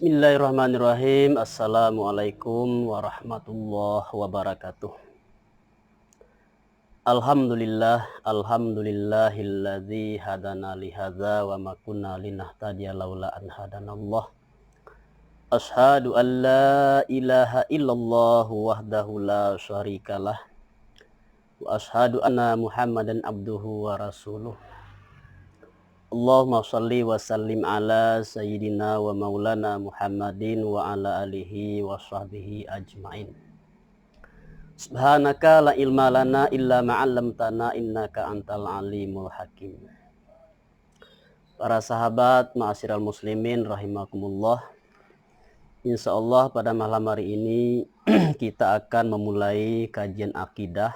Bismillahirrahmanirrahim. Assalamualaikum warahmatullahi wabarakatuh. Alhamdulillahilladzi hadana li hadza wa ma kunna linahtadiya laula an hadanallah. Asyhadu an la ilaha illallah wahdahu la syarikalah wa asyhadu anna Muhammadan abduhu wa rasuluh. Allahumma shalli wa sallim ala sayyidina wa maulana Muhammadin wa ala alihi wa sahbihi ajmain. Subhanaka la ilma lana illa ma'allamtana innaka antal alimul hakim. Para sahabat ma'asyiral muslimin rahimakumullah. Insyaallah pada malam hari ini kita akan memulai kajian akidah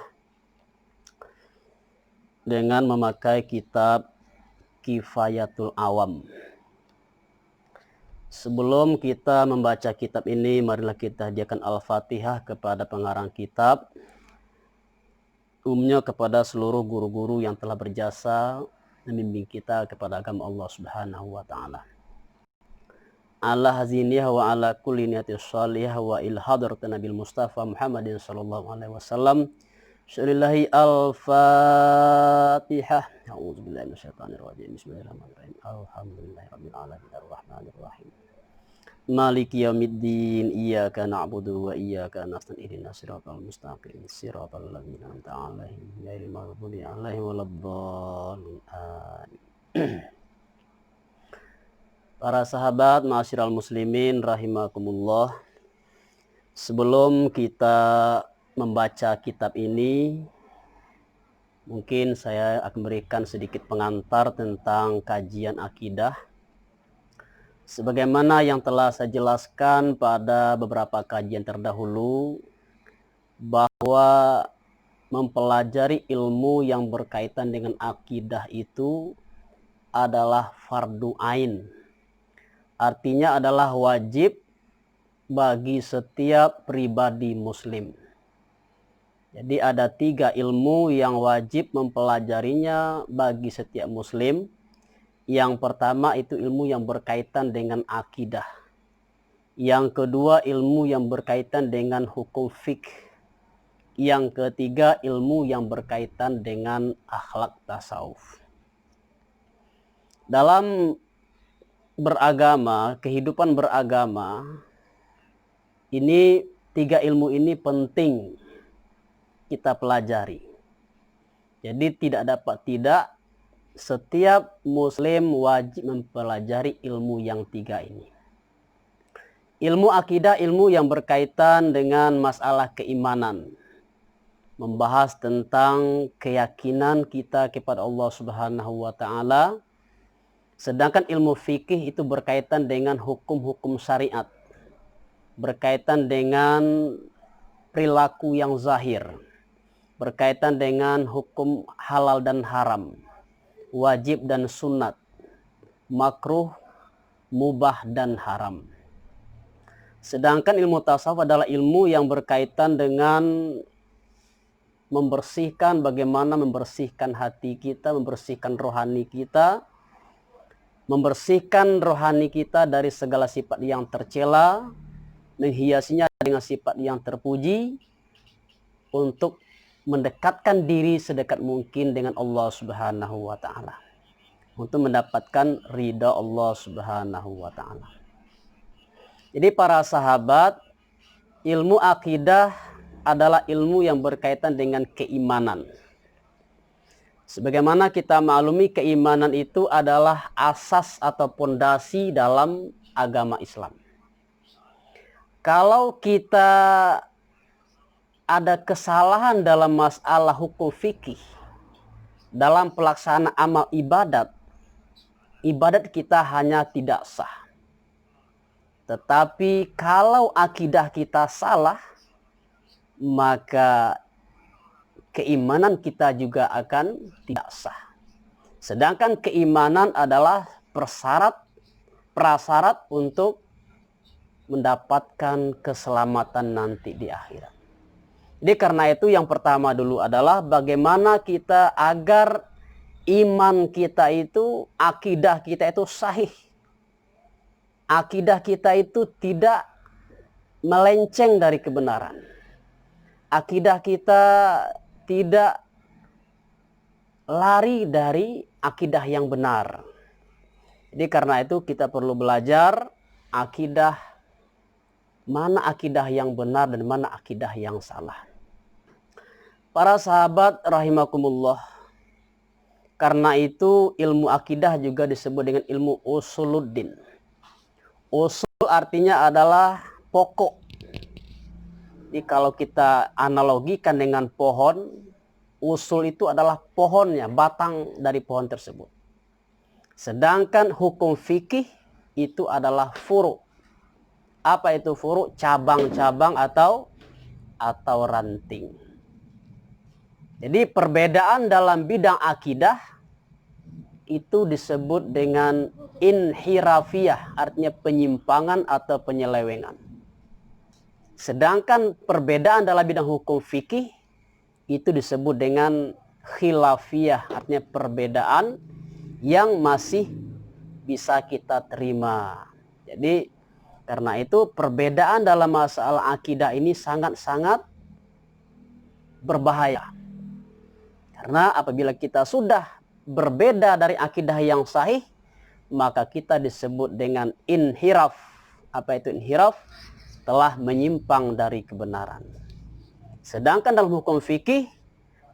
dengan memakai kitab Kifayatul Awam. Sebelum kita membaca kitab ini, marilah kita hadiahkan Al-Fatihah kepada pengarang kitab, umumnya kepada seluruh guru-guru yang telah berjasa membimbing kita kepada agama Allah Subhanahu wa taala. Ala haziniyah wa ala kulli niyatis shalihah wa il hadratin Nabil Mustafa Muhammadin sallallahu alaihi wasallam. Syarillahi al-Fatihah. A'udzubillahi minasyaitonirrajim. Bismillahirrahmanirrahim. Alhamdulillahirabbil alamin arrahmanirrahim. Maliki yaumiddin. Iyyaka na'budu wa iyyaka nasta'in. Ihdinas siratal mustaqim. Siratal ladzina an'amta 'alaihim ghairil maghdubi 'alaihim waladdallin. Para sahabat ma'asyiral muslimin rahimakumullah. Sebelum kita membaca kitab ini, mungkin saya akan memberikan sedikit pengantar tentang kajian akidah. Sebagaimana yang telah saya jelaskan pada beberapa kajian terdahulu, bahwa mempelajari ilmu yang berkaitan dengan akidah itu adalah fardu ain. Artinya adalah wajib bagi setiap pribadi muslim. Jadi ada 3 ilmu yang wajib mempelajarinya bagi setiap muslim. Yang pertama itu ilmu yang berkaitan dengan akidah. Yang kedua ilmu yang berkaitan dengan hukum fikih. Yang ketiga ilmu yang berkaitan dengan akhlak tasawuf. Dalam beragama, kehidupan beragama, ini 3 ilmu ini penting kita pelajari. Jadi tidak dapat tidak, setiap muslim wajib mempelajari ilmu yang 3 ini. Ilmu akidah, ilmu yang berkaitan dengan masalah keimanan, membahas tentang keyakinan kita kepada Allah Subhanahu wa taala. Sedangkan ilmu fikih itu berkaitan dengan hukum-hukum syariat, berkaitan dengan perilaku yang zahir, berkaitan dengan hukum halal dan haram, wajib dan sunat, makruh, mubah dan haram. Sedangkan ilmu tasawuf adalah ilmu yang berkaitan dengan membersihkan, bagaimana membersihkan hati kita, membersihkan rohani kita, membersihkan rohani kita dari segala sifat yang tercela, menghiasinya dengan sifat yang terpuji, untuk mendekatkan diri sedekat mungkin dengan Allah Subhanahu wa taala, untuk mendapatkan ridha Allah Subhanahu wa taala. Jadi para sahabat, ilmu akidah adalah ilmu yang berkaitan dengan keimanan. Sebagaimana kita maklumi, keimanan itu adalah asas atau pondasi dalam agama Islam. Kalau kita ada kesalahan dalam masalah hukum fikih, dalam pelaksanaan amal ibadat, ibadat kita hanya tidak sah. Tetapi kalau akidah kita salah, maka keimanan kita juga akan tidak sah. Sedangkan keimanan adalah prasyarat untuk mendapatkan keselamatan nanti di akhirat. Jadi karena itu yang pertama dulu adalah bagaimana kita agar iman kita itu, akidah kita itu sahih. akidah kita itu tidak melenceng dari kebenaran. Akidah kita tidak lari dari akidah yang benar. Jadi karena itu kita perlu belajar akidah, mana akidah yang benar dan mana akidah yang salah. Para sahabat rahimakumullah, karena itu ilmu akidah juga disebut dengan ilmu usuluddin. Usul artinya adalah pokok. Jadi kalau kita analogikan dengan pohon, usul itu adalah pohonnya, batang dari pohon tersebut. Sedangkan hukum fikih itu adalah furu. Apa itu furu? Cabang-cabang atau ranting. Jadi perbedaan dalam bidang akidah itu disebut dengan inhirafiyah, artinya penyimpangan atau penyelewengan. Sedangkan perbedaan dalam bidang hukum fikih itu disebut dengan khilafiyah, artinya perbedaan yang masih bisa kita terima. Jadi karena itu perbedaan dalam masalah akidah ini sangat-sangat berbahaya. Karena apabila kita sudah berbeda dari akidah yang sahih, maka kita disebut dengan inhiraf. Apa itu inhiraf? Telah menyimpang dari kebenaran. Sedangkan dalam hukum fikih,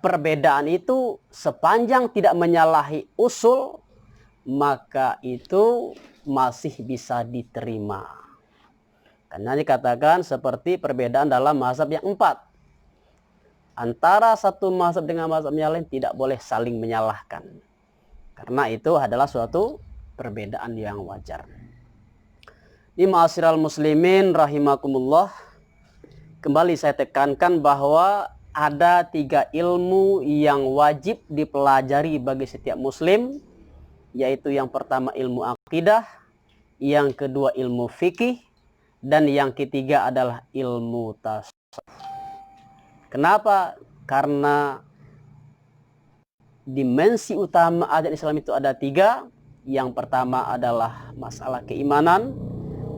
perbedaan itu sepanjang tidak menyalahi usul, maka itu masih bisa diterima. Karena dikatakan seperti perbedaan dalam mazhab yang 4. Antara satu mazhab dengan mazhab yang lain tidak boleh saling menyalahkan. Karena itu adalah suatu perbedaan yang wajar. Ini ma'asyiral muslimin rahimakumullah. Kembali saya tekankan bahwa ada 3 ilmu yang wajib dipelajari bagi setiap muslim. Yaitu yang pertama ilmu akidah, yang kedua ilmu fikih, dan yang ketiga adalah ilmu tasawuf. Kenapa? Karena dimensi utama ajaran Islam itu ada 3. Yang pertama adalah masalah keimanan,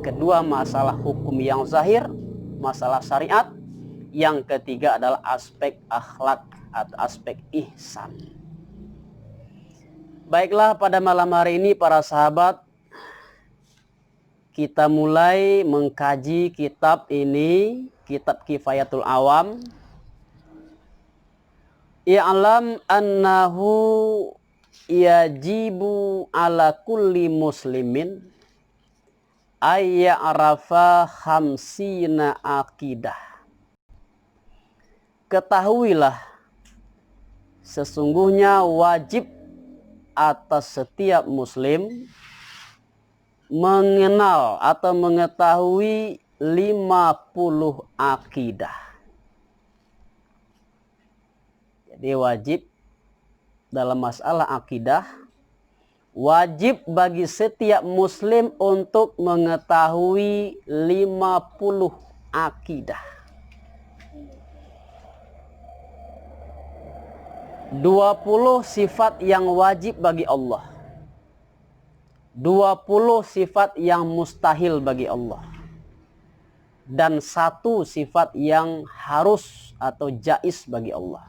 kedua masalah hukum yang zahir, masalah syariat, yang ketiga adalah aspek akhlak atau aspek ihsan. Baiklah, pada malam hari ini para sahabat, kita mulai mengkaji kitab ini, kitab Kifayatul Awam. I'lam annahu yajibu ala kulli muslimin ayya'rafa khamsina akidah. Ketahuilah, sesungguhnya wajib atas setiap muslim mengenal atau mengetahui 50 akidah. Jadi wajib dalam masalah akidah, wajib bagi setiap muslim untuk mengetahui 50 akidah. 20 sifat yang wajib bagi Allah. 20 sifat yang mustahil bagi Allah. Dan 1 sifat yang harus atau jaiz bagi Allah.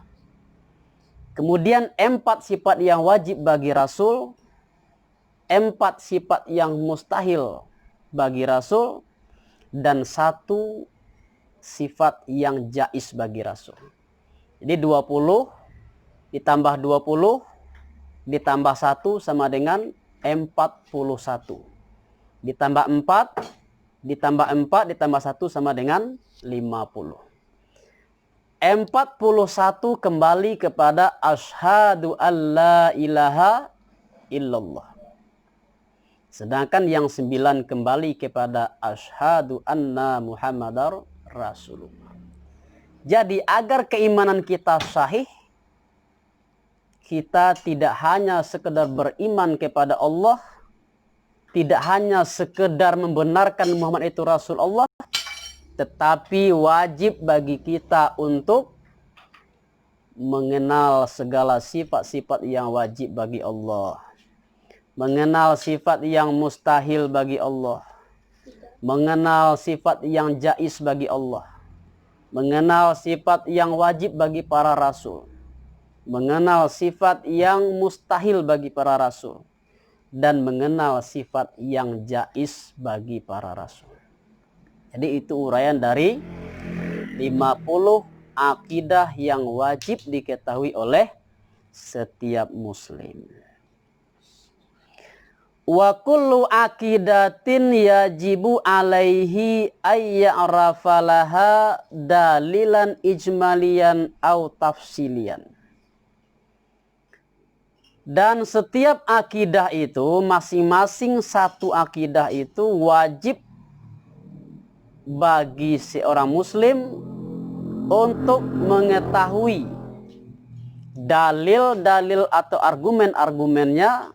Kemudian 4 sifat yang wajib bagi Rasul, 4 sifat yang mustahil bagi Rasul, dan 1 sifat yang jaiz bagi Rasul. Jadi 20 ditambah 20 ditambah 1 sama dengan 41. Ditambah 4 ditambah 4 ditambah 1 sama dengan 50. 41 kembali kepada asyhadu alla ilaha illallah. Sedangkan yang 9 kembali kepada asyhadu anna muhammadar rasulullah. Jadi agar keimanan kita sahih, kita tidak hanya sekedar beriman kepada Allah, tidak hanya sekedar membenarkan Muhammad itu Rasul Allah, tetapi wajib bagi kita untuk mengenal segala sifat-sifat yang wajib bagi Allah. Mengenal sifat yang mustahil bagi Allah. mengenal sifat yang jaiz bagi Allah, mengenal sifat yang wajib bagi para rasul, mengenal sifat yang mustahil bagi para rasul, dan mengenal sifat yang jaiz bagi para rasul. Jadi itu uraian dari 50 akidah yang wajib diketahui oleh setiap muslim. Wa kullu aqidatin yajibu alaihi ayya'rafalaha dalilan ijmalian au tafsilian. Dan setiap akidah itu, masing-masing satu akidah itu wajib bagi seorang muslim untuk mengetahui dalil-dalil atau argumen-argumennya,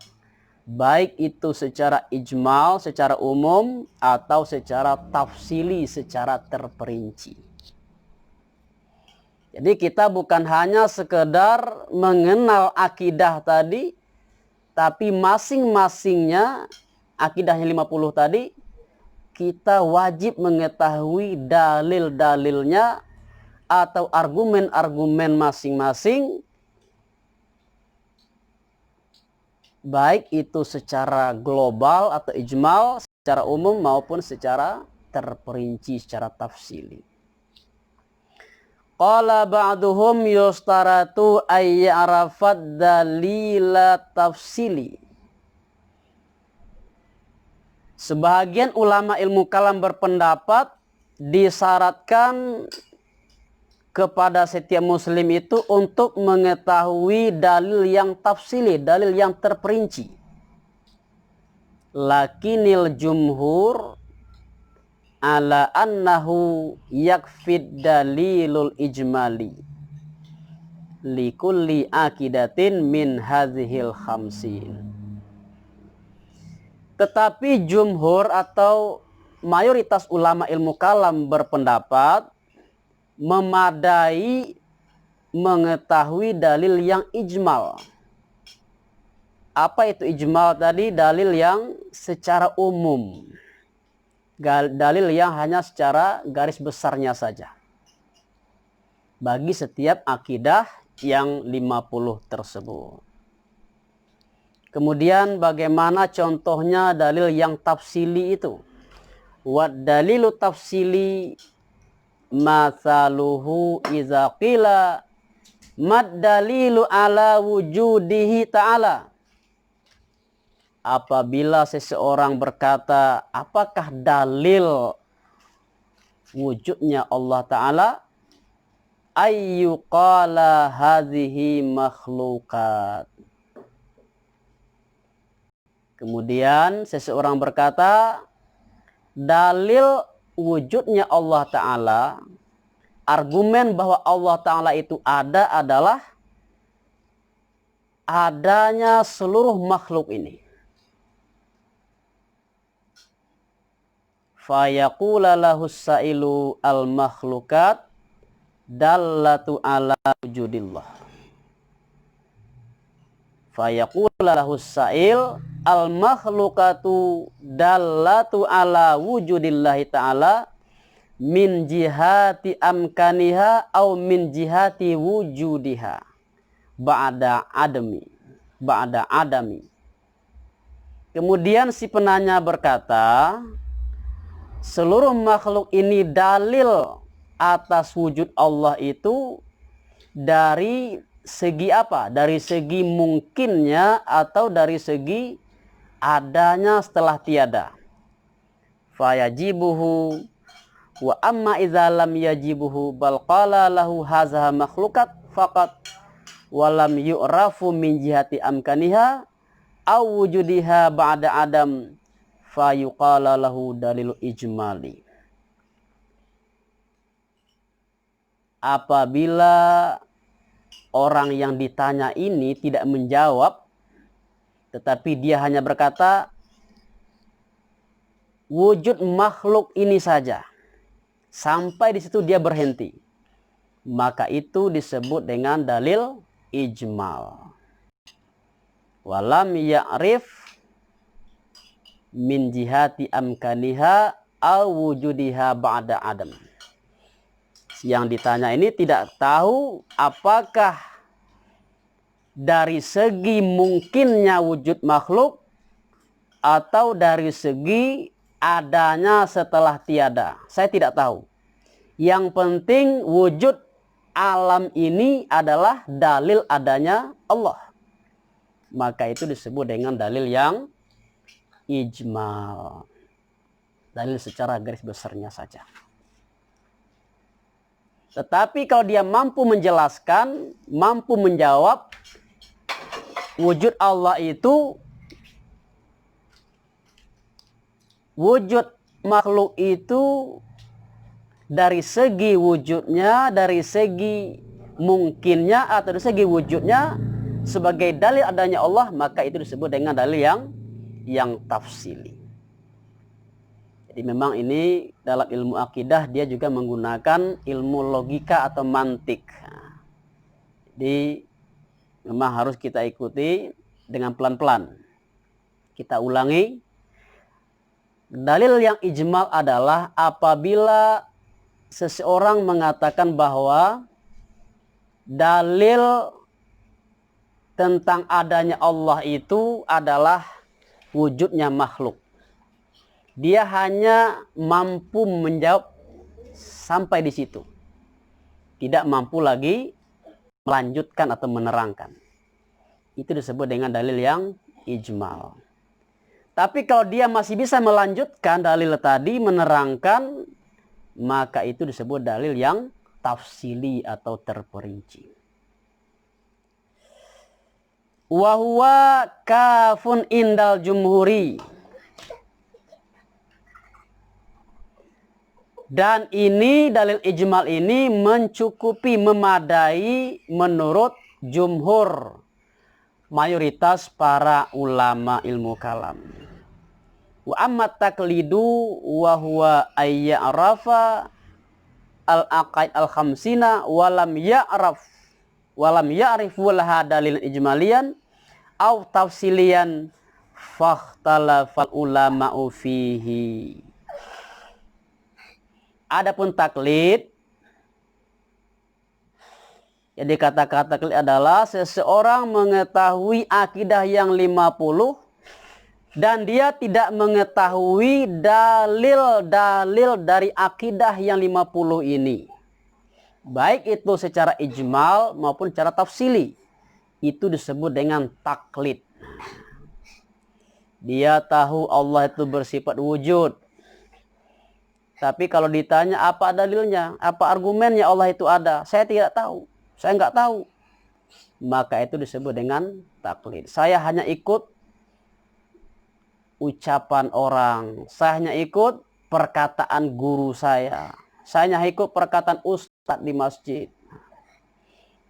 baik itu secara ijmal, secara umum, atau secara tafsili, secara terperinci. Jadi kita bukan hanya sekedar mengenal akidah tadi, tapi masing-masingnya, akidahnya 50 tadi, kita wajib mengetahui dalil-dalilnya atau argumen-argumen masing-masing, baik itu secara global atau ijmal, secara umum maupun secara terperinci, secara tafsili. Qala ba'duhum yustaratu ayya'rafad dalila tafsili. Sebagian ulama ilmu kalam berpendapat disyaratkan kepada setiap muslim itu untuk mengetahui dalil yang tafsili, dalil yang terperinci. Lakinil jumhur ala annahu yakfid dalilul ijmali likulli akidatin min hadhil khamsin. Tetapi jumhur atau mayoritas ulama ilmu kalam berpendapat memadai mengetahui dalil yang ijmal. Apa itu ijmal tadi? Dalil yang secara umum. Dalil yang hanya secara garis besarnya saja. Bagi setiap akidah yang 50 tersebut. Kemudian bagaimana contohnya dalil yang tafsili itu? Wa dalilu tafsili mathaluhu iza qila mad dalilu ala wujudihi ta'ala. Apabila seseorang berkata, apakah dalil wujudnya Allah Ta'ala? Ayyuqala hadhihi makhlukat. Kemudian seseorang berkata, dalil wujudnya Allah Ta'ala, argumen bahwa Allah Ta'ala itu ada adalah adanya seluruh makhluk ini. Fayaqula lahus sa'ilu al-makhlukat dallatu ala wujudillah. Fayaqula lahus sa'il al-makhlukatu dallatu ala wujudillahi ta'ala min jihati amkaniha au min jihati wujudiha ba'da adami. Kemudian si penanya berkata, seluruh makhluk ini dalil atas wujud Allah itu dari segi apa? Dari segi mungkinnya atau dari segi adanya setelah tiada. Fayajibuhu wa amma idza lam yajibuhu bal qala lahu hadza makhlukat faqat wa lam yu'rafu min jihati amkaniha aw wujudiha ba'da adam fayuqala lahu dalilu ijmali. Apabila orang yang ditanya ini tidak menjawab, tetapi dia hanya berkata wujud makhluk ini saja, sampai di situ dia berhenti, maka itu disebut dengan dalil ijmal. Walam ya'rif min jihati amkaniha aw wujudiha ba'da adam. Yang ditanya ini tidak tahu apakah dari segi mungkinnya wujud makhluk atau dari segi adanya setelah tiada. Saya tidak tahu. Yang penting wujud alam ini adalah dalil adanya Allah. Maka itu disebut dengan dalil yang ijmal. Dalil secara garis besarnya saja. Tetapi kalau dia mampu menjelaskan, mampu menjawab, wujud Allah itu, wujud makhluk itu dari segi wujudnya, dari segi mungkinnya, atau dari segi wujudnya sebagai dalil adanya Allah, maka itu disebut dengan dalil yang tafsili. Jadi memang ini dalam ilmu akidah dia juga menggunakan ilmu logika atau mantik. Jadi memang harus kita ikuti dengan pelan-pelan. Kita ulangi. Dalil yang ijmal adalah apabila seseorang mengatakan bahwa dalil tentang adanya Allah itu adalah wujudnya makhluk. Dia hanya mampu menjawab sampai di situ. Tidak mampu lagi melanjutkan atau menerangkan. Itu disebut dengan dalil yang ijmal. Tapi kalau dia masih bisa melanjutkan dalil tadi, menerangkan, maka itu disebut dalil yang tafsili atau terperinci. Wa huwa kafun indal jumhuri. Dan ini dalil ijmal ini mencukupi, memadai menurut jumhur, mayoritas para ulama ilmu kalam. Wa amma taqlidu wa huwa ayya'rafa al-aqaid al-khamsina walam ya'rif walaha dalil ijmalian aw tafsilian fakhtalafal ulama'u fihi. Adapun taklid, yang dikatakan taklid adalah seseorang mengetahui akidah yang 50 dan dia tidak mengetahui dalil-dalil dari akidah yang 50 ini. Baik itu secara ijmal maupun secara tafsili. Itu disebut dengan taklid. Dia tahu Allah itu bersifat wujud. Tapi kalau ditanya apa dalilnya, apa argumennya Allah itu ada, saya tidak tahu. Saya nggak tahu. Maka itu disebut dengan taklid. Saya hanya ikut ucapan orang. Saya hanya ikut perkataan guru saya. Saya hanya ikut perkataan ustadz di masjid.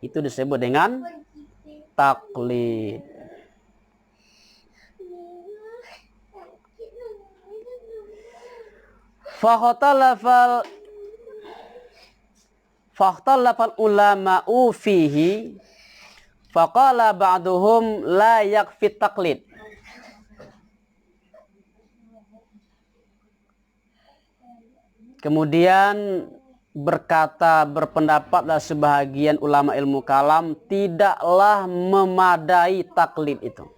Itu disebut dengan taklid. Fakhtalafal ulama'u fihi faqala ba'duhum la yakfi taklid. Kemudian berpendapatlah sebahagian ulama ilmu kalam, tidaklah memadai taklid itu.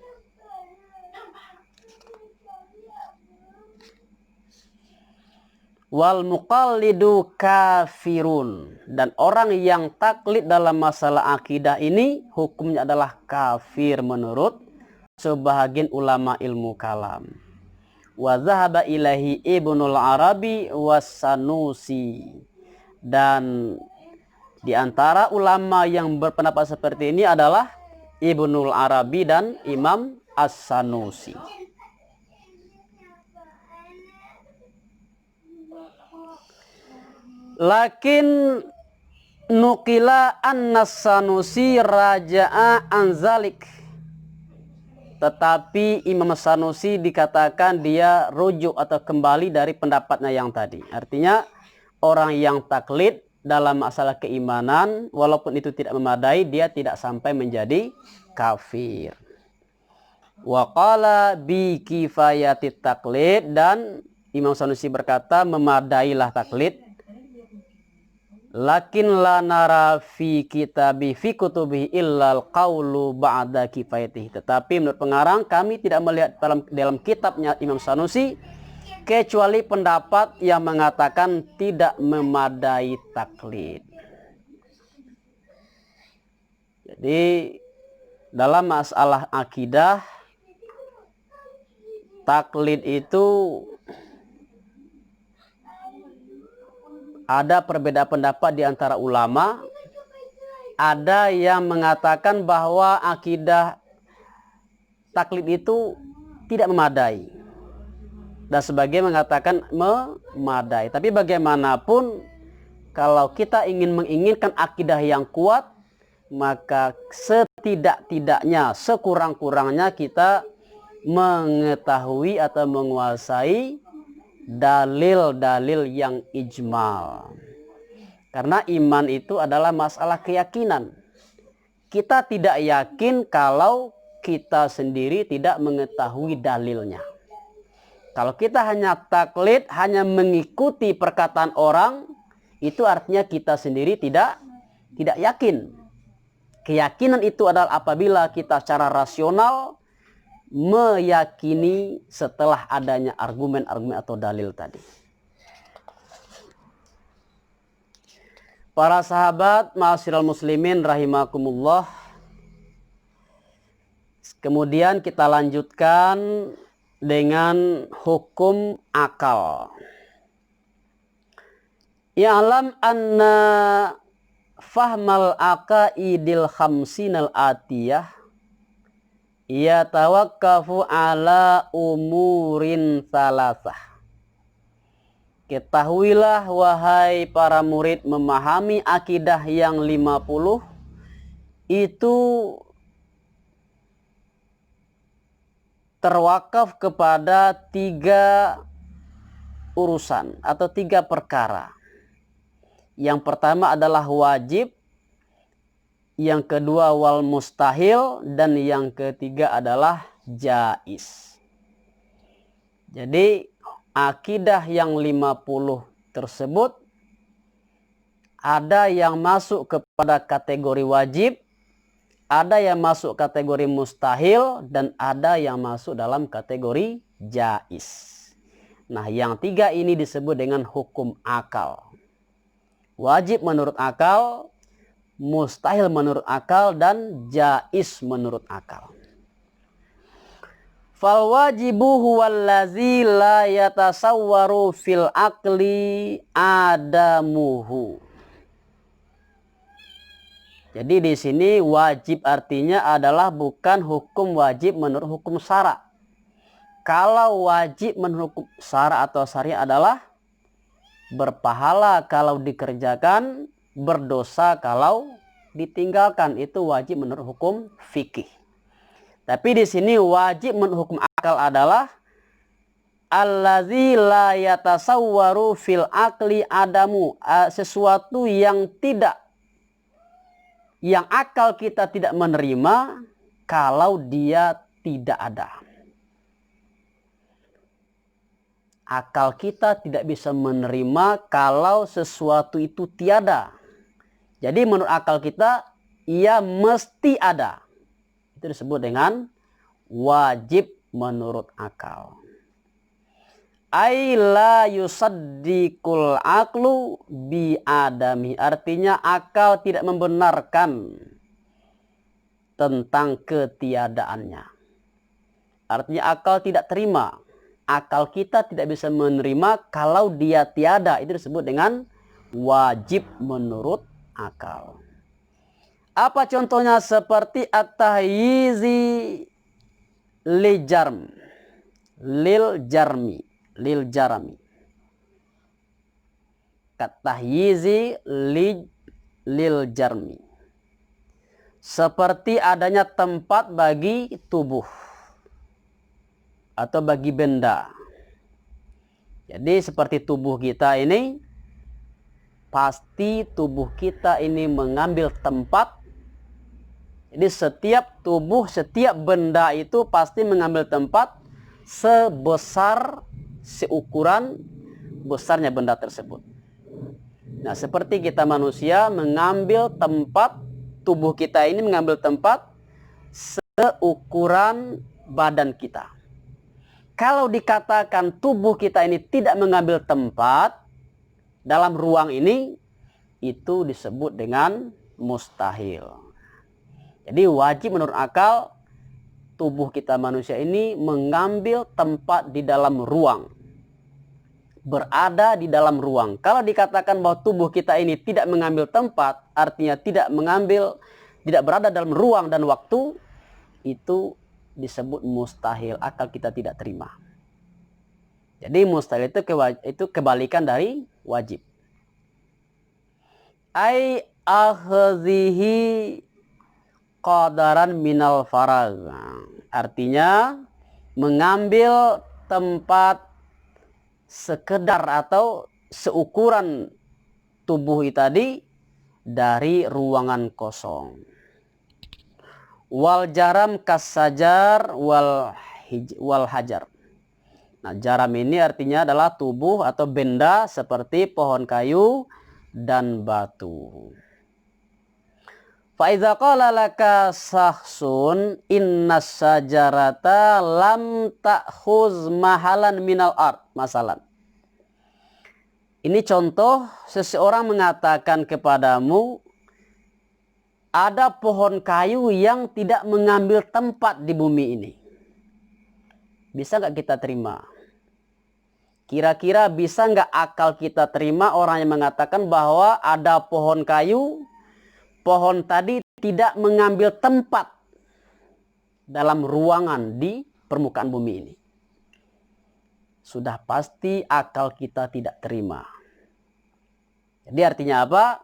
Wal muqallidu kafirun, dan orang yang taklid dalam masalah akidah ini hukumnya adalah kafir menurut sebahagian ulama ilmu kalam. Wa dhahaba ilahi Ibnul Arabi was-Sanusi, dan di antara ulama yang berpendapat seperti ini adalah Ibnul Arabi dan Imam As-Sanusi. Lakin nukila an-Sanusi raja'a anzalik. Tetapi Imam Sanusi dikatakan dia rujuk atau kembali dari pendapatnya yang tadi. Artinya orang yang taklid dalam masalah keimanan, walaupun itu tidak memadai, dia tidak sampai menjadi kafir. Wa qala bi kifayati taklid, dan Imam Sanusi berkata, memadailah taklid. Lakin la nara fi kitabi fi kutubi illal qawlu ba'da kifayatihi. Tetapi menurut pengarang, kami tidak melihat dalam kitabnya Imam Sanusi kecuali pendapat yang mengatakan tidak memadai taklid. Jadi dalam masalah akidah, taklid itu ada perbedaan pendapat di antara ulama. Ada yang mengatakan bahwa akidah taklid itu tidak memadai, dan sebagian mengatakan memadai. Tapi bagaimanapun, kalau kita menginginkan akidah yang kuat, maka setidak-tidaknya, sekurang-kurangnya kita mengetahui atau menguasai dalil-dalil yang ijmal. Karena iman itu adalah masalah keyakinan. Kita tidak yakin kalau kita sendiri tidak mengetahui dalilnya. Kalau kita hanya taklid, hanya mengikuti perkataan orang, itu artinya kita sendiri tidak yakin. Keyakinan itu adalah apabila kita secara rasional meyakini setelah adanya argumen-argumen atau dalil tadi. Para sahabat, ma'asyiral muslimin rahimakumullah. Kemudian kita lanjutkan dengan hukum akal. Ya'lam anna fahmal aqaidil khamsinal atiyah yatawakkafu ala umurin salasah. Ketahuilah wahai para murid, memahami akidah yang 50 itu terwakaf kepada 3 urusan atau 3 perkara. Yang pertama adalah wajib, yang kedua wal mustahil, dan yang ketiga adalah jaiz. Jadi akidah yang 50 tersebut ada yang masuk kepada kategori wajib, ada yang masuk kategori mustahil, dan ada yang masuk dalam kategori jaiz. Nah, yang 3 ini disebut dengan hukum akal. Wajib menurut akal, mustahil menurut akal, dan jaiz menurut akal. Fal wajibu huwallazi la yatasawwaru fil aqli adamuhu. Jadi di sini wajib artinya adalah bukan hukum wajib menurut hukum syara. Kalau wajib menurut hukum syara atau syariat adalah berpahala kalau dikerjakan, berdosa kalau ditinggalkan. Itu wajib menurut hukum fikih. Tapi di sini wajib menurut hukum akal adalah allazi la yatasawwaru fil aqli adamu, sesuatu yang akal kita tidak menerima kalau dia tidak ada. Akal kita tidak bisa menerima kalau sesuatu itu tiada. Jadi menurut akal kita, ia mesti ada. Itu disebut dengan wajib menurut akal. Ai la yusaddiqul aqlu bi adami. Artinya akal tidak membenarkan tentang ketiadaannya. Artinya akal tidak terima. Akal kita tidak bisa menerima kalau dia tiada. Itu disebut dengan wajib menurut akal. Apa contohnya? Seperti at-tahyizi lil jarmi. Kat-tahyizi lil jarmi. Seperti adanya tempat bagi tubuh atau bagi benda. Jadi seperti tubuh kita ini, pasti tubuh kita ini mengambil tempat. Jadi setiap tubuh, setiap benda itu pasti mengambil tempat sebesar seukuran besarnya benda tersebut. Nah, seperti kita manusia mengambil tempat, tubuh kita ini mengambil tempat seukuran badan kita. Kalau dikatakan tubuh kita ini tidak mengambil tempat dalam ruang ini, itu disebut dengan mustahil. Jadi wajib menurut akal tubuh kita manusia ini mengambil tempat di dalam ruang, berada di dalam ruang. Kalau dikatakan bahwa tubuh kita ini tidak mengambil tempat, artinya tidak berada dalam ruang dan waktu, itu disebut mustahil, akal kita tidak terima. Jadi mustahil itu kebalikan dari wajib. Ai akhzihi qadaran minal farag. Artinya mengambil tempat sekedar atau seukuran tubuh tadi dari ruangan kosong. Wal jaram kasajar wal hajar. Nah, jaram ini artinya adalah tubuh atau benda seperti pohon kayu dan batu. Fa idza qala laka sahsun innas sajarata lam ta'khuz mahalan minal ard masalan. Ini contoh seseorang mengatakan kepadamu, ada pohon kayu yang tidak mengambil tempat di bumi ini. Bisa nggak kita terima? Kira-kira bisa nggak akal kita terima orang yang mengatakan bahwa ada pohon kayu, pohon tadi tidak mengambil tempat dalam ruangan di permukaan bumi ini? Sudah pasti akal kita tidak terima. Jadi artinya apa?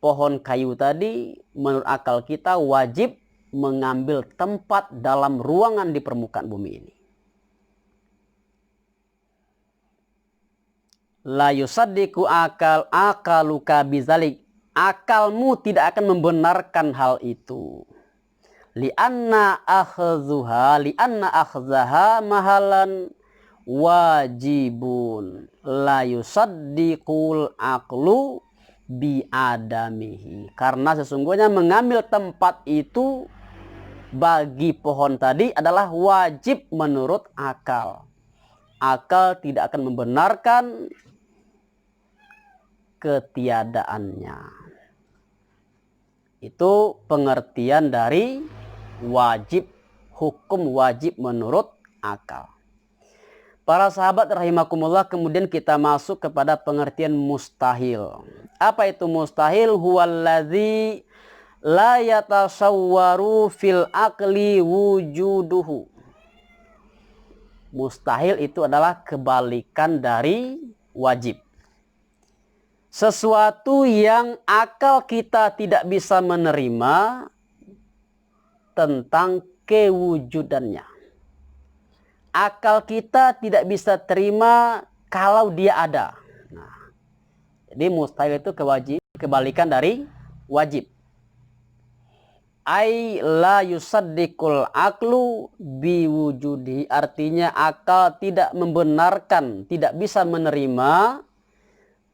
Pohon kayu tadi menurut akal kita wajib mengambil tempat dalam ruangan di permukaan bumi ini. La yusaddiqu akaluka bizalik. Akalmu tidak akan membenarkan hal itu. Lianna akhzaha mahalan wajibun. La yusaddiqul aqlu biadamihi. Karena sesungguhnya mengambil tempat itu bagi pohon tadi adalah wajib menurut akal. Akal tidak akan membenarkan ketiadaannya. Itu pengertian dari wajib, hukum wajib menurut akal. Para sahabat rahimakumullah, kemudian kita masuk kepada pengertian mustahil. Apa itu mustahil? Huwallazi la yatasawwaru fil aqli wujuduhu. Mustahil itu adalah kebalikan dari wajib. Sesuatu yang akal kita tidak bisa menerima tentang kewujudannya. Akal kita tidak bisa terima kalau dia ada. Nah, jadi mustahil itu kebalikan dari wajib. Ai la yusaddiqul aqlu biwujudi, artinya akal tidak membenarkan, tidak bisa menerima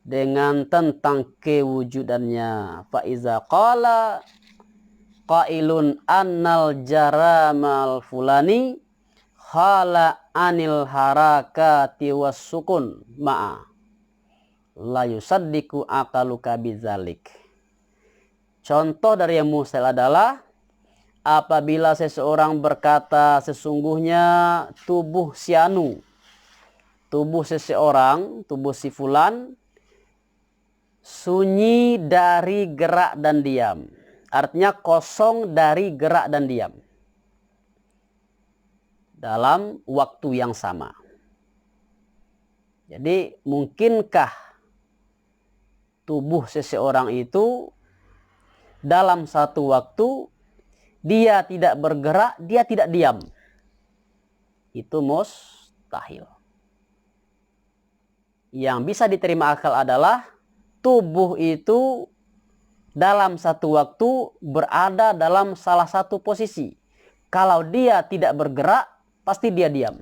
dengan tentang kewujudannya. Fa iza qala qailun annal jaramal fulani khala anil harakati wassukun ma'a la yusaddiqu aqaluka bizalik. Contoh dari yang mustahil adalah apabila seseorang berkata sesungguhnya tubuh si anu, tubuh seseorang, tubuh si fulan sunyi dari gerak dan diam. Artinya kosong dari gerak dan diam dalam waktu yang sama. Jadi mungkinkah tubuh seseorang itu dalam satu waktu dia tidak bergerak, dia tidak diam? Itu mustahil. Yang bisa diterima akal adalah tubuh itu dalam satu waktu berada dalam salah satu posisi. Kalau dia tidak bergerak, pasti dia diam.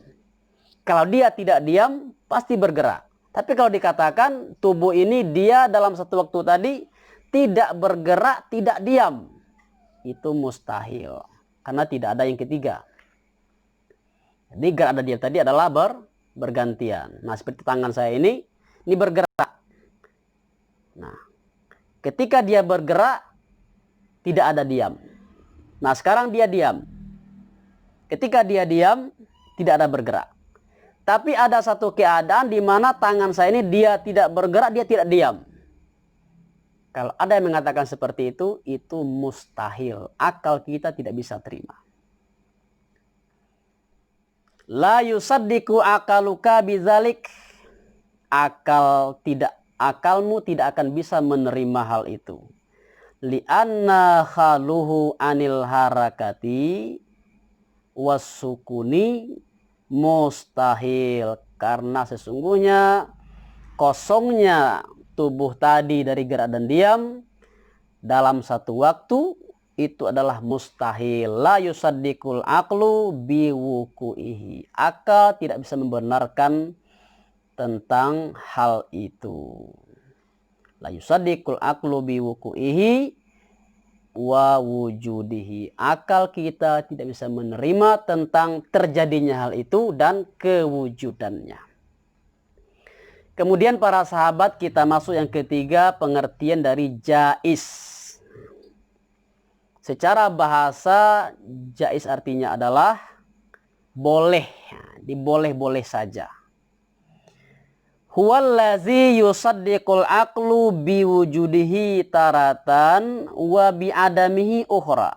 Kalau dia tidak diam, pasti bergerak. Tapi kalau dikatakan tubuh ini dia dalam satu waktu tadi tidak bergerak, tidak diam, itu mustahil. Karena tidak ada yang ketiga. Jadi gerak ada diam tadi adalah bergantian. Nah, seperti tangan saya ini bergerak. Nah, ketika dia bergerak, tidak ada diam. Nah, sekarang dia diam. Ketika dia diam, tidak ada bergerak. Tapi ada satu keadaan di mana tangan saya ini dia tidak bergerak, dia tidak diam. Kalau ada yang mengatakan seperti itu mustahil. Akal kita tidak bisa terima. La yusaddiqu akaluka bidzalik. Akalmu tidak akan bisa menerima hal itu. Li'anna khaluhu anil harakati wasukuni mustahil. Karena sesungguhnya kosongnya tubuh tadi dari gerak dan diam dalam satu waktu itu adalah mustahil. La yusaddiqul aqlu biwuku'ihi. Akal tidak bisa membenarkan tentang hal itu. La yusaddiqul aqlu biwuku'ihi wa wujudihi. Akal kita tidak bisa menerima tentang terjadinya hal itu dan kewujudannya. Kemudian para sahabat kita masuk yang ketiga, pengertian dari jaiz. Secara bahasa jaiz artinya adalah boleh, diboleh-boleh saja. Huwallazi yusaddiqul aqlu biwujudihi taratan wa biadamihi ukhra.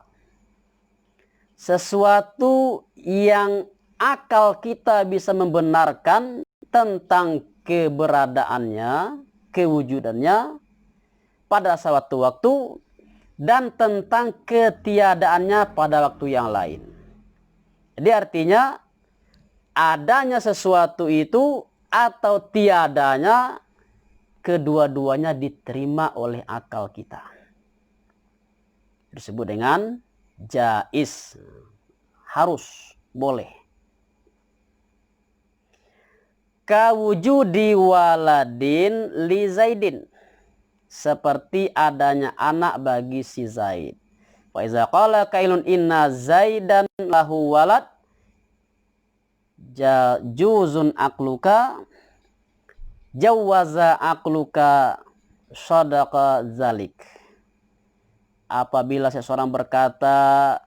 Sesuatu yang akal kita bisa membenarkan tentang keberadaannya, kewujudannya pada suatu waktu dan tentang ketiadaannya pada waktu yang lain. Jadi artinya adanya sesuatu itu atau tiadanya, kedua-duanya diterima oleh akal kita. Disebut dengan jaiz. Harus, boleh. Kawujudi waladin li Zaidin. Seperti adanya anak bagi si Zaid. Wa iza qala kailun inna Zaidan lahu walad juzun akluka jawaza akluka sadaqa zalik. Apabila seseorang berkata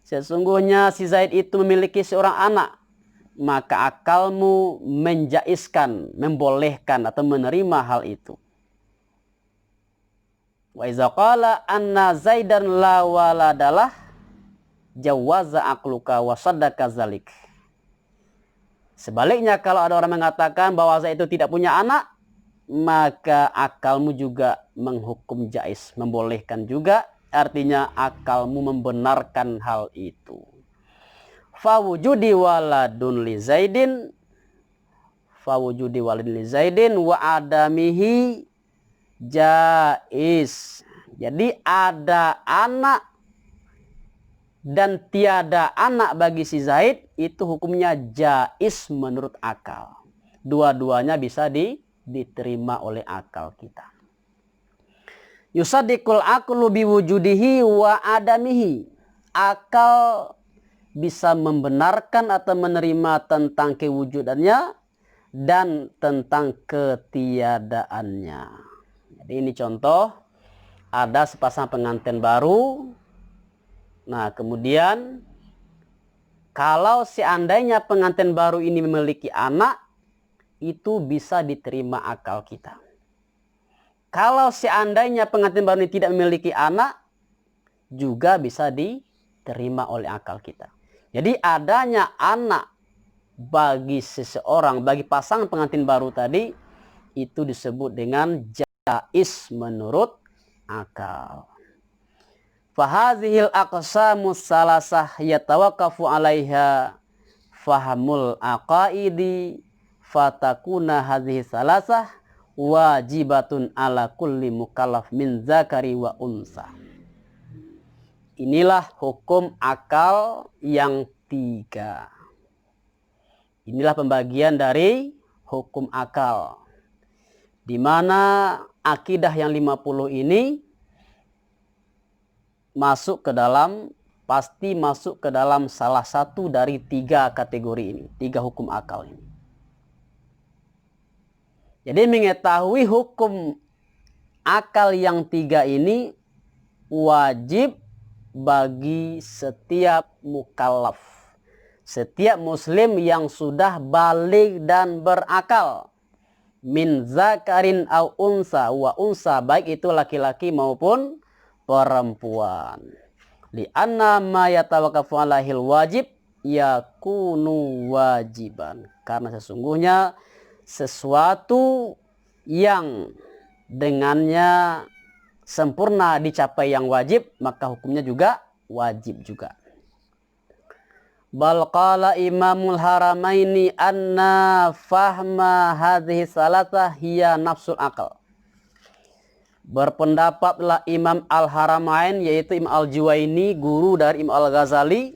sesungguhnya si Zaid itu memiliki seorang anak, maka akalmu menjaizkan, membolehkan atau menerima hal itu. Wa iza qala anna Zaidan la waladalah jawaza akluka wa sadaqa zalik. Sebaliknya kalau ada orang mengatakan bahwa Zaid itu tidak punya anak, maka akalmu juga menghukum jaiz, membolehkan juga. Artinya akalmu membenarkan hal itu. Fawujudi waladun li Zaidin, fawujudi waladun li Zaidin wa adamihi jaiz. Jadi ada anak dan tiada anak bagi si Zaid, itu hukumnya jaiz menurut akal. Dua-duanya bisa diterima oleh akal kita. Yusaddiqul aqlu biwujudihi wa adamihi. Akal bisa membenarkan atau menerima tentang kewujudannya dan tentang ketiadaannya. Jadi ini contoh, ada sepasang pengantin baru. Nah, kemudian kalau seandainya pengantin baru ini memiliki anak, itu bisa diterima akal kita. Kalau seandainya pengantin baru ini tidak memiliki anak, juga bisa diterima oleh akal kita. Jadi adanya anak bagi seseorang, bagi pasangan pengantin baru tadi, itu disebut dengan jaiz menurut akal. Fahazihil aqsamus salasah yatawakafu alaiha fahamul aqaidi fatakuna hadhihi salasah wajibatun ala kulli mukallaf min zakari wa unsa. Inilah hukum akal yang tiga. Inilah pembagian dari hukum akal, di mana akidah yang 50 ini pasti masuk ke dalam salah satu dari 3 kategori ini, 3 hukum akal ini. Jadi mengetahui hukum akal yang 3 ini wajib bagi setiap mukallaf, setiap muslim yang sudah baligh dan berakal, min zakarin au unsa wa unsa, baik itu laki-laki maupun perempuan. Li anna ma yatawaqqafu alaihil wajib yakunu wajiban, karena sesungguhnya sesuatu yang dengannya sempurna dicapai yang wajib, maka hukumnya juga wajib juga. Bal qala Imamul Haramaini anna fahma hadhihi salatah hiya nafsul akal. Berpendapatlah Imam Al-Haramain, yaitu Imam Al-Juwaini, guru dari Imam Al-Ghazali,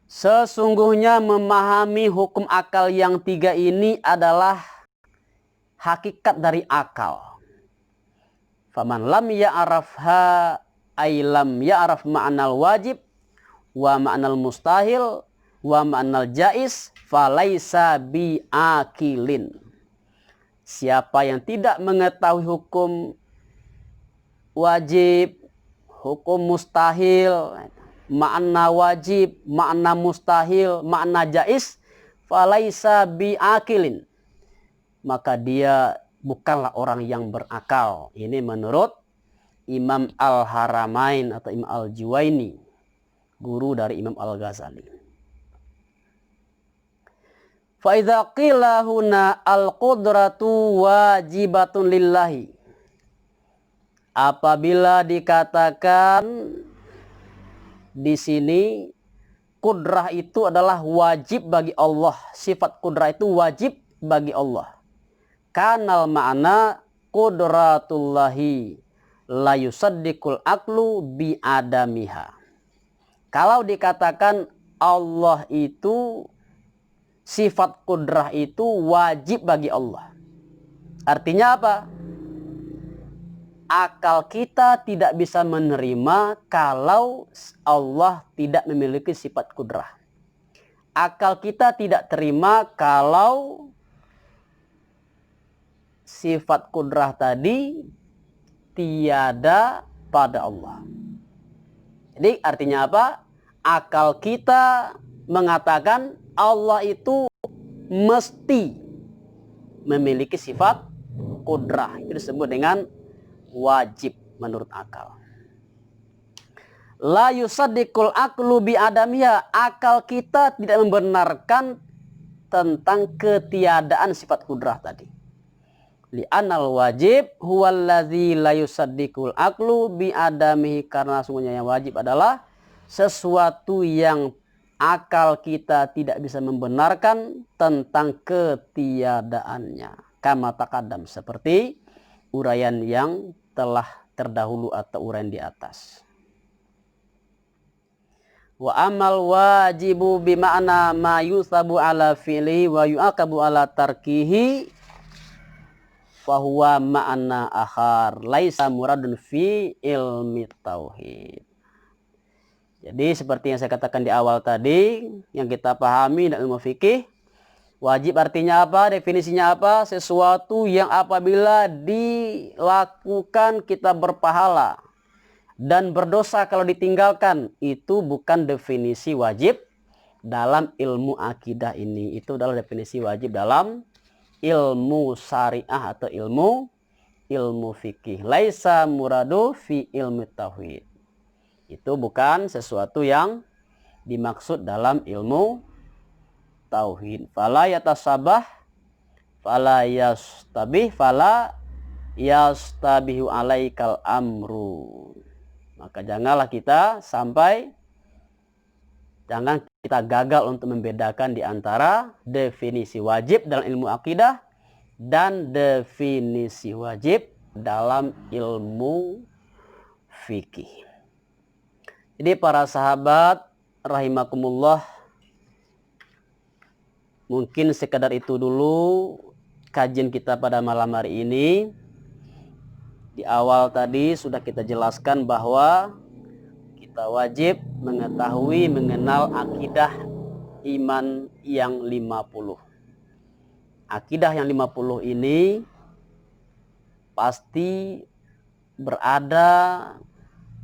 sesungguhnya memahami hukum akal yang 3 ini adalah hakikat dari akal. Faman lam ya'rafha ay lam ya'raf ma'nal wajib wa ma'nal mustahil wa ma'nal jais falaisa bi'akilin. Siapa yang tidak mengetahui hukum wajib, hukum mustahil, makna wajib, makna mustahil, makna jais, falaisa bi'akilin, maka dia bukanlah orang yang berakal. Ini menurut Imam Al-Haramain atau Imam Al-Juwaini, guru dari Imam Al-Ghazali. Fa idza qila huna al-qudratu wajibatun lillahi. Apabila dikatakan di sini kudrah itu adalah wajib bagi Allah, sifat kudrah itu wajib bagi Allah. Kanal ma'na qudratullahi la yusaddiqul aqlu bi adamiha. Kalau dikatakan Allah itu, sifat kudrah itu wajib bagi Allah, artinya apa? Akal kita tidak bisa menerima kalau Allah tidak memiliki sifat kudrah. Akal kita tidak terima kalau sifat kudrah tadi tiada pada Allah. Jadi artinya apa? Akal kita mengatakan Allah itu mesti memiliki sifat kudrah. Itu disebut dengan wajib menurut akal. La yusaddiqul aqlu bi adamiha. Akal kita tidak membenarkan tentang ketiadaan sifat kudrah tadi. Li'anal wajib huwallazi la yusaddiqul aqlu bi adamihi, karena sungguhnya yang wajib adalah sesuatu yang akal kita tidak bisa membenarkan tentang ketiadaannya. Kama taqaddam, seperti uraian yang telah terdahulu atau uraian di atas. Wa amal wajibu bima'na ma yusabu ala fi'li wa yu'aqabu ala tarkihi fahuwa ma'na akhar laisa muradun fi ilmi tauhid. Jadi seperti yang saya katakan di awal tadi, yang kita pahami dalam ilmu fikih, wajib artinya apa? Definisinya apa? Sesuatu yang apabila dilakukan kita berpahala dan berdosa kalau ditinggalkan. Itu bukan definisi wajib dalam ilmu akidah ini. Itu adalah definisi wajib dalam ilmu syariah atau ilmu fikih. Laisa muradu fi ilmi tauhid. Itu bukan sesuatu yang dimaksud dalam ilmu tauhid. Fala yatasabah, fala yastabih, fala yastabihu alaikal amru. Maka jangan kita gagal untuk membedakan di antara definisi wajib dalam ilmu akidah dan definisi wajib dalam ilmu fikih. Jadi para sahabat rahimakumullah, Mungkin sekedar itu dulu kajian kita pada malam hari ini. Di awal tadi sudah kita jelaskan bahwa kita wajib mengetahui, mengenal akidah iman yang 50. Akidah yang 50 ini pasti berada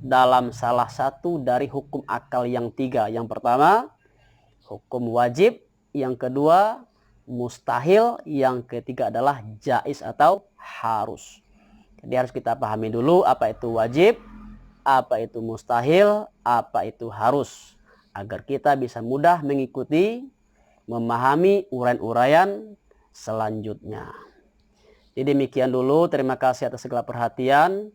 dalam salah satu dari hukum akal yang 3. Yang pertama, hukum wajib. Yang kedua, mustahil. Yang ketiga adalah jais atau harus. Jadi harus kita pahami dulu apa itu wajib, apa itu mustahil, apa itu harus. Agar kita bisa mudah mengikuti, memahami uraian-uraian selanjutnya. Jadi demikian dulu. Terima kasih atas segala perhatian.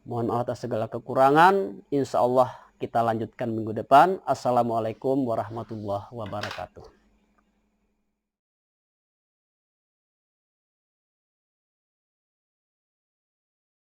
Mohon maaf atas segala kekurangan. Insya Allah kita lanjutkan minggu depan. Assalamualaikum warahmatullahi wabarakatuh.